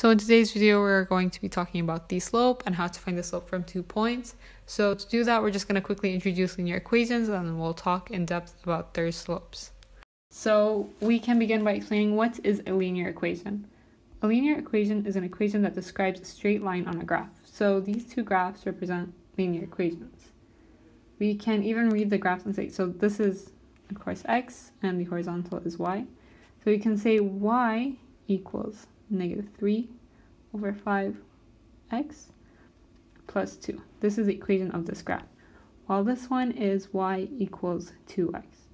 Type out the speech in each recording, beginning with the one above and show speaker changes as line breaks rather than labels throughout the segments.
So in today's video, we're going to be talking about the slope and how to find the slope from 2 points. So to do that, we're just going to quickly introduce linear equations and then we'll talk in depth about their slopes. So we can begin by explaining what is a linear equation. A linear equation is an equation that describes a straight line on a graph. So these two graphs represent linear equations. We can even read the graphs and say, so this is of course x and the horizontal is y. So we can say y equals -3 over 5x plus 2. This is the equation of this graph, while this one is y equals 2x.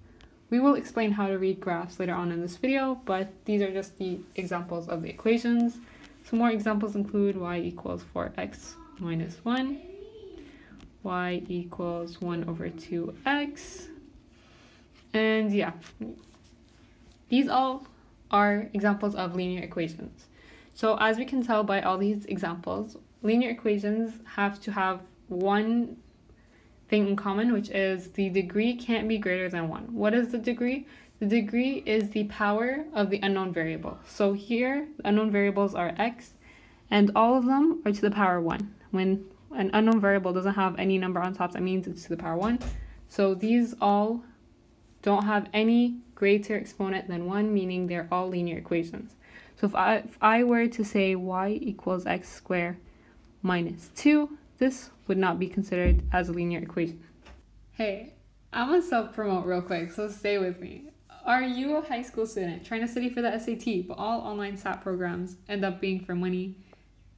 We will explain how to read graphs later on in this video, but these are just the examples of the equations. Some more examples include y equals 4x minus 1, y equals 1 over 2x, and yeah, these all are examples of linear equations. So as we can tell by all these examples, linear equations have to have one thing in common, which is the degree can't be greater than 1. What is the degree? The degree is the power of the unknown variable. So here, the unknown variables are x, and all of them are to the power 1. When an unknown variable doesn't have any number on top, that means it's to the power 1. So these all don't have any greater exponent than 1, meaning they're all linear equations. So if I were to say y equals x squared minus 2, this would not be considered as a linear equation. Hey, I'm gonna self-promote real quick, so stay with me. Are you a high school student trying to study for the SAT, but all online SAT programs end up being for money,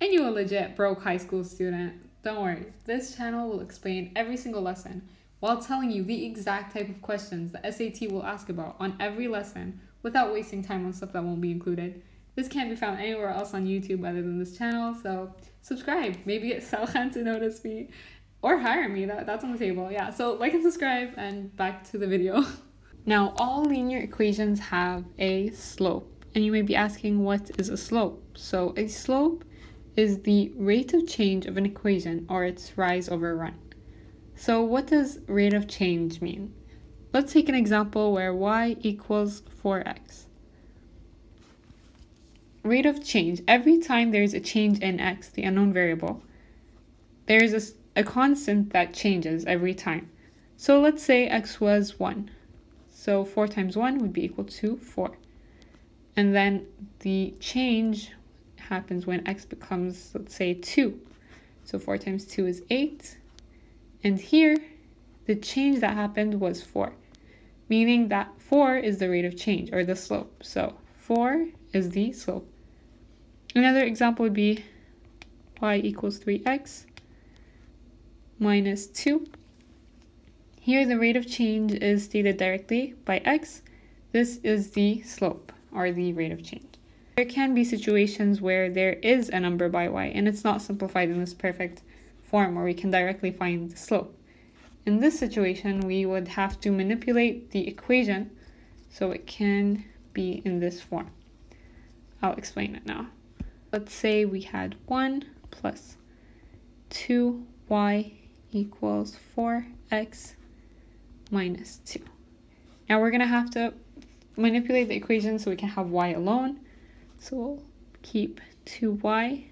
and you a legit broke high school student? Don't worry, this channel will explain every single lesson while telling you the exact type of questions the SAT will ask about on every lesson without wasting time on stuff that won't be included. This can't be found anywhere else on YouTube other than this channel, so subscribe. Maybe get Salhan to notice me, or hire me, that's on the table. Yeah, so like and subscribe, and back to the video. Now, all linear equations have a slope, and you may be asking, what is a slope? So a slope is the rate of change of an equation, or its rise over run. So what does rate of change mean? Let's take an example where y equals 4x. Rate of change, every time there's a change in x, the unknown variable, there's a constant that changes every time. So let's say x was 1. So 4 times 1 would be equal to 4. And then the change happens when x becomes, let's say, 2. So 4 times 2 is 8. And here, the change that happened was 4, meaning that 4 is the rate of change, or the slope. So 4 is the slope. Another example would be y equals 3x minus 2. Here, the rate of change is stated directly by x. This is the slope, or the rate of change. There can be situations where there is a number by y, and it's not simplified in this perfect form where we can directly find the slope. In this situation, we would have to manipulate the equation so it can be in this form. I'll explain it now. Let's say we had 1 plus 2y equals 4x minus 2. Now we're going to have to manipulate the equation so we can have y alone. So we'll keep 2y,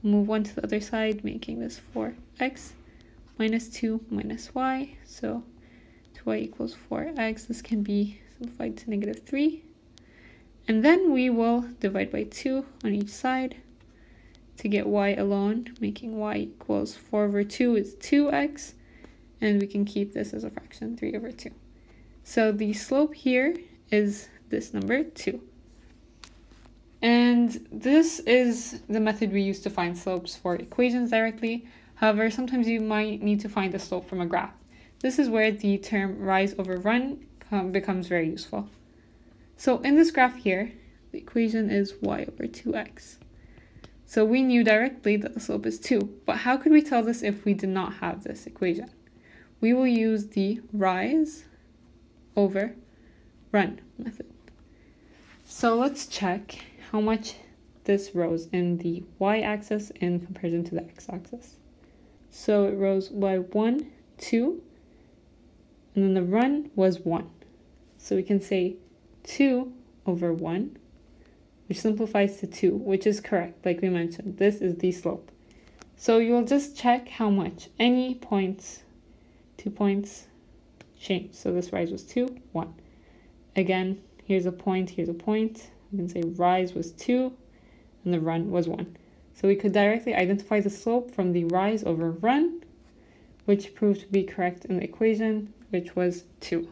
move 1 to the other side, making this 4x minus 2 minus y. So 2y equals 4x. This can be simplified to -3. And then we will divide by 2 on each side to get y alone, making y equals 4 over 2 is 2x. And we can keep this as a fraction, 3 over 2. So the slope here is this number 2. And this is the method we use to find slopes for equations directly. However, sometimes you might need to find a slope from a graph. This is where the term rise over run becomes very useful. So in this graph here, the equation is y over 2x. So we knew directly that the slope is 2, but how could we tell this if we did not have this equation? We will use the rise over run method. So let's check how much this rose in the y-axis in comparison to the x-axis. So it rose by 1, 2, and then the run was 1. So we can say 2 over 1 which simplifies to 2, which is correct, like we mentioned. This is the slope. So you'll just check how much. Any points, 2 points, change. So this rise was 2, 1. Again, here's a point, here's a point. We can say rise was 2, and the run was 1. So we could directly identify the slope from the rise over run, which proved to be correct in the equation, which was 2.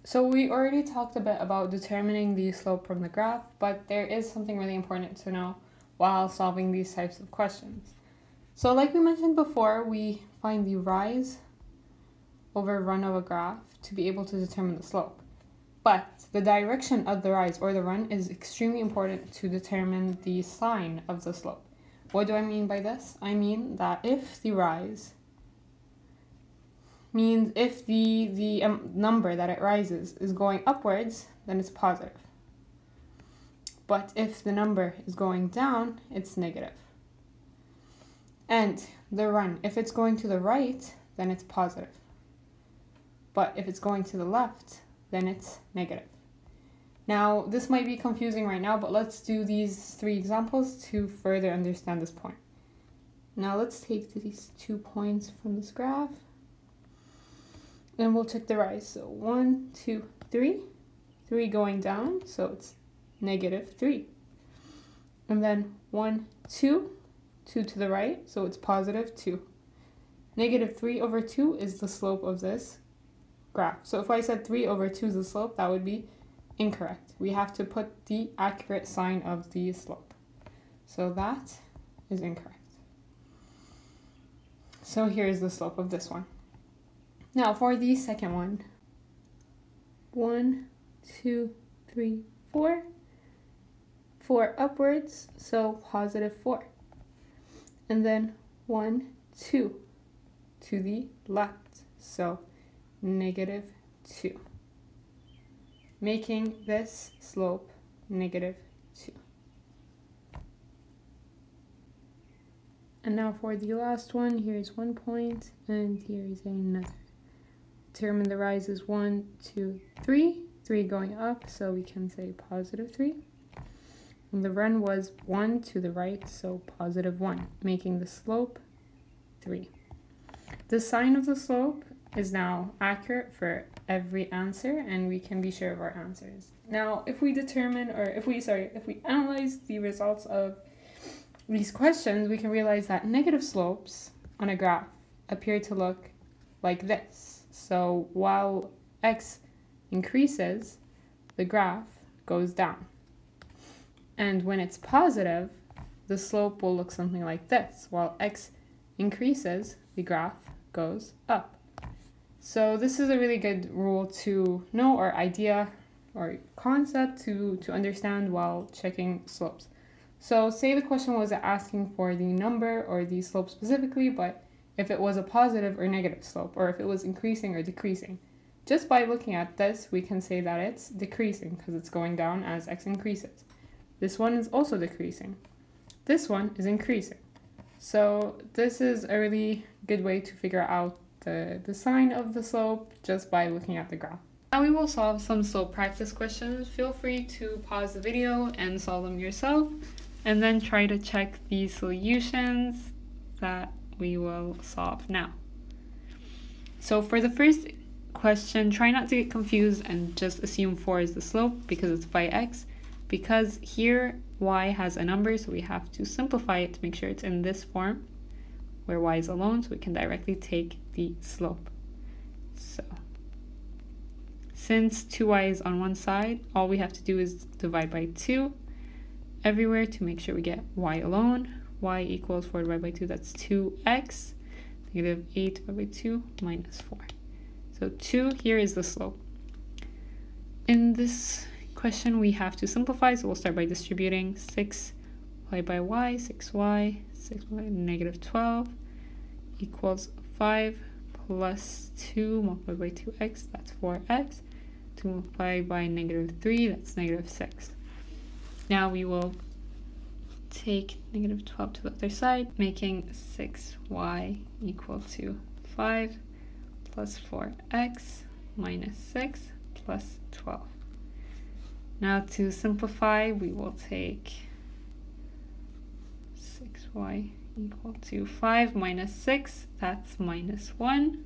So we already talked a bit about determining the slope from the graph, but there is something really important to know while solving these types of questions. So like we mentioned before, we find the rise over run of a graph to be able to determine the slope. But the direction of the rise or the run is extremely important to determine the sign of the slope. What do I mean by this? I mean that if the rise means if the number that it rises is going upwards, then it's positive. But if the number is going down, it's negative. And the run, if it's going to the right, then it's positive. But if it's going to the left, then it's negative. Now, this might be confusing right now, but let's do these 3 examples to further understand this point. Now let's take these 2 points from this graph, and we'll check the rise. So 1, 2, 3. 3 going down, so it's negative 3. And then 1, 2. 2 to the right, so it's positive 2. Negative 3 over 2 is the slope of this graph. So if I said 3 over 2 is the slope, that would be incorrect. We have to put the accurate sign of the slope. So that is incorrect. So here's the slope of this one. Now for the second one, 1, 2, 3, 4. 4 upwards, so positive 4. And then 1, 2 to the left, so negative 2. Making this slope negative 2. And now for the last one, here's 1 point, and here's another. Determine the rise is 1, 2, 3. 3 going up, so we can say positive 3. And the run was 1 to the right, so positive 1, making the slope 3. The sign of the slope is now accurate for every answer, and we can be sure of our answers. Now, if we analyze the results of these questions, we can realize that negative slopes on a graph appear to look like this. So while x increases, the graph goes down. And when it's positive, the slope will look something like this. While x increases, the graph goes up. So this is a really good rule to know, or idea or concept to understand while checking slopes. So say the question was asking for the number or the slope specifically, but if it was a positive or negative slope, or if it was increasing or decreasing. Just by looking at this, we can say that it's decreasing because it's going down as x increases. This one is also decreasing. This one is increasing. So this is a really good way to figure out the sign of the slope just by looking at the graph. Now we will solve some slope practice questions. Feel free to pause the video and solve them yourself, and then try to check the solutions that we will solve now. So for the first question, try not to get confused and just assume 4 is the slope because it's by x. Because here y has a number, so we have to simplify it to make sure it's in this form where y is alone, so we can directly take the slope. So since 2y is on one side, all we have to do is divide by 2 everywhere to make sure we get y alone. Y equals 4 divided by 2, that's 2x. Negative 8 divided by 2 minus 4. So 2 here is the slope. In this question, we have to simplify, so we'll start by distributing 6 multiplied by y, 6y, 6 by negative 12 equals 5 plus 2 multiplied by 2x, that's 4x. 2 multiplied by negative 3, that's negative 6. Now we will take negative 12 to the other side, making 6y equal to 5 plus 4x minus 6 plus 12. Now to simplify, we will take 6y equal to 5 minus 6, that's minus 1.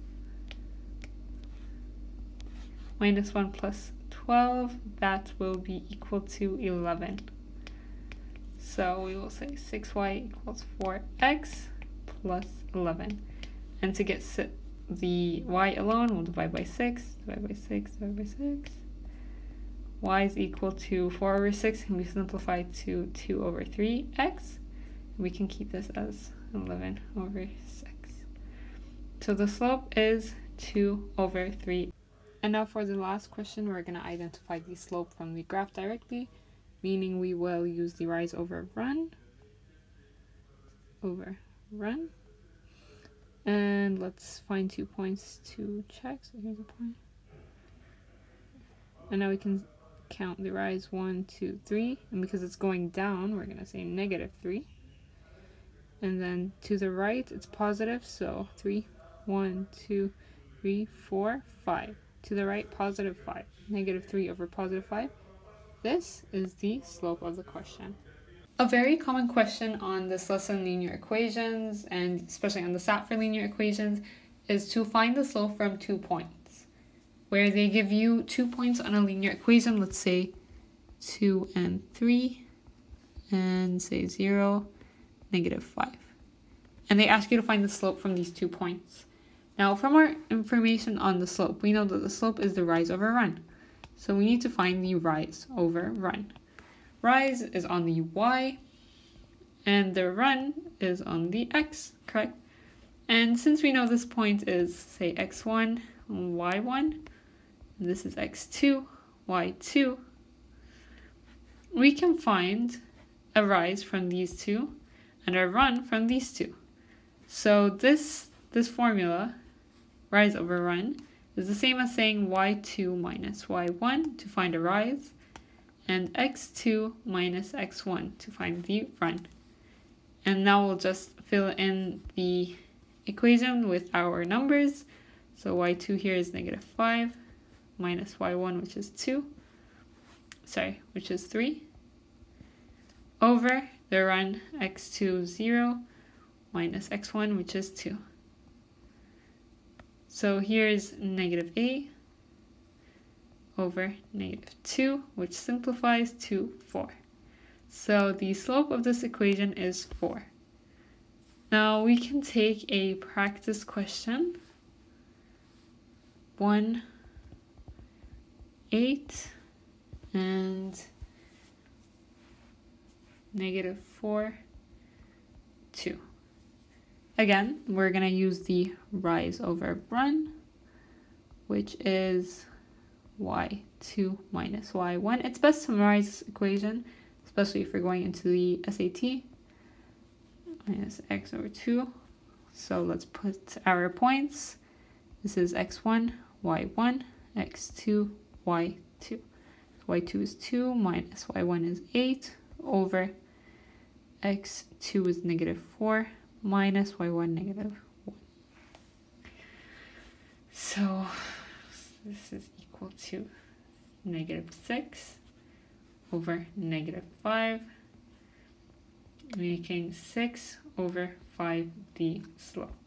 Minus 1 plus 12, that will be equal to 11. So we will say 6y equals 4x plus 11. And to get the y alone, we'll divide by 6, divide by 6, divide by 6. Y is equal to 4 over 6, and we simplify to 2 over 3x. We can keep this as 11 over 6. So the slope is 2 over 3. And now for the last question, we're going to identify the slope from the graph directly, meaning we will use the rise over run. And let's find 2 points to check. So here's a point. And now we can count the rise 1, 2, 3. And because it's going down, we're going to say negative 3. And then to the right, it's positive. So 3, 1, 2, 3, 4, 5. To the right, positive 5. Negative 3 over positive 5. This is the slope of the question. A very common question on this lesson, linear equations, and especially on the SAT for linear equations, is to find the slope from 2 points, where they give you 2 points on a linear equation, let's say 2 and 3, and say 0, negative 5. And they ask you to find the slope from these 2 points. Now, from our information on the slope, we know that the slope is the rise over run. So we need to find the rise over run. Rise is on the y, and the run is on the x, correct? And since we know this point is, say, x1, y1, and this is x2, y2, we can find a rise from these two and a run from these two. So this formula, rise over run, is the same as saying y2 minus y1 to find a rise, and x2 minus x1 to find the run. And now we'll just fill in the equation with our numbers. So y2 here is negative 5 minus y1, which is 3, over the run x2 0 minus x1, which is 2. So here's negative a over negative 2, which simplifies to 4. So the slope of this equation is 4. Now we can take a practice question. 1, 8, and negative 4, 2. Again, we're going to use the rise over run, which is y2 minus y1. It's best to memorize this equation, especially if you're going into the SAT. Minus x over 2. So let's put our points. This is x1, y1, x2, y2. So y2 is 2 minus y1 is 8 over x2 is negative 4 minus y1 negative 1. So this is equal to negative 6 over negative 5, making 6 over 5 the slope.